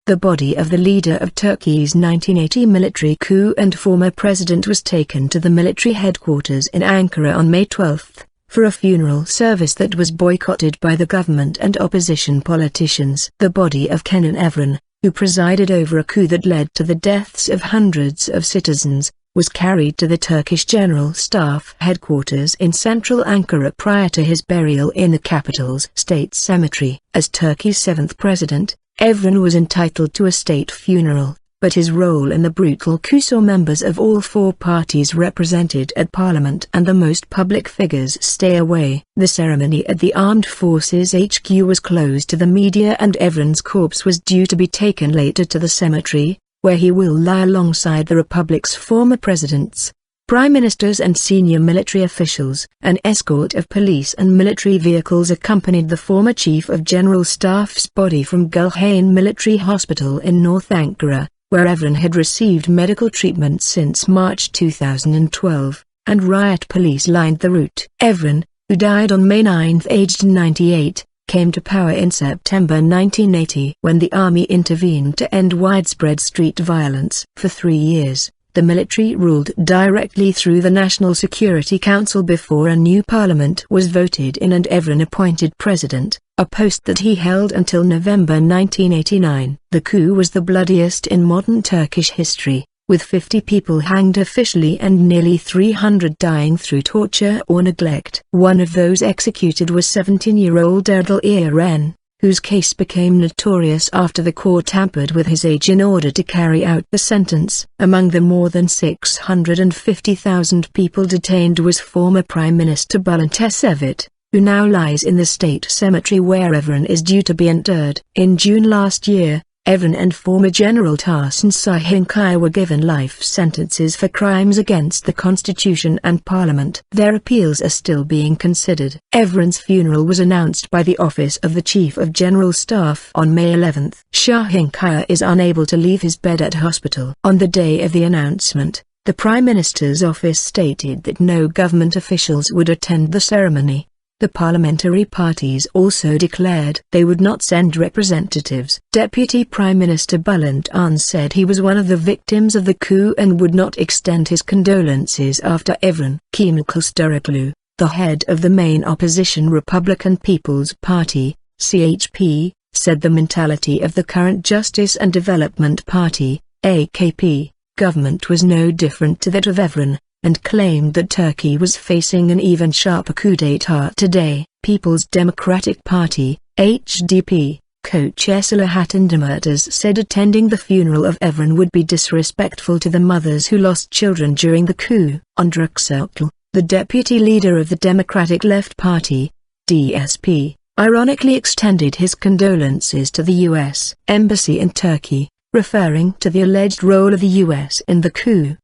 The body of the leader of Turkey's 1980 military coup and former president was taken to the military headquarters in Ankara on May 12, for a funeral service that was boycotted by the government and opposition politicians. The body of Kenan Evren, who presided over a coup that led to the deaths of hundreds of citizens, was carried to the Turkish General Staff headquarters in central Ankara prior to his burial in the capital's state cemetery. As Turkey's seventh president, Evren was entitled to a state funeral, but his role in the brutal coup saw members of all four parties represented at Parliament and the most public figures stay away. The ceremony at the Armed Forces HQ was closed to the media, and Evren's corpse was due to be taken later to the cemetery, where he will lie alongside the Republic's former presidents, prime ministers and senior military officials. An escort of police and military vehicles accompanied the former Chief of General Staff's body from Gülhane Military Hospital in North Ankara, where Evren had received medical treatment since March 2012, and riot police lined the route. Evren, who died on May 9 aged 98, came to power in September 1980 when the army intervened to end widespread street violence. For 3 years, the military ruled directly through the National Security Council before a new parliament was voted in and Evren appointed president, a post that he held until November 1989. The coup was the bloodiest in modern Turkish history, with 50 people hanged officially and nearly 300 dying through torture or neglect. One of those executed was 17-year-old Kenan Evren, whose case became notorious after the court tampered with his age in order to carry out the sentence. Among the more than 650,000 people detained was former Prime Minister Bülent Ecevit, who now lies in the state cemetery where Evren is due to be interred. In June last year, Evren and former General Tahsin Şahinkaya were given life sentences for crimes against the Constitution and Parliament. Their appeals are still being considered. Evren's funeral was announced by the Office of the Chief of General Staff on May 11. Şahinkaya is unable to leave his bed at hospital. On the day of the announcement, the Prime Minister's office stated that no government officials would attend the ceremony. The parliamentary parties also declared they would not send representatives. Deputy Prime Minister Bülent Arınç said he was one of the victims of the coup and would not extend his condolences after Evren. Kemal Kılıçdaroğlu, the head of the main opposition Republican People's Party, CHP, said the mentality of the current Justice and Development Party, AKP, government was no different to that of Evren, and claimed that Turkey was facing an even sharper coup d'état today. People's Democratic Party, HDP, co-chair Selahattin Demirtas said attending the funeral of Evren would be disrespectful to the mothers who lost children during the coup. Andrew Öcalan, the deputy leader of the Democratic Left Party, DSP, ironically extended his condolences to the U.S. Embassy in Turkey, referring to the alleged role of the U.S. in the coup.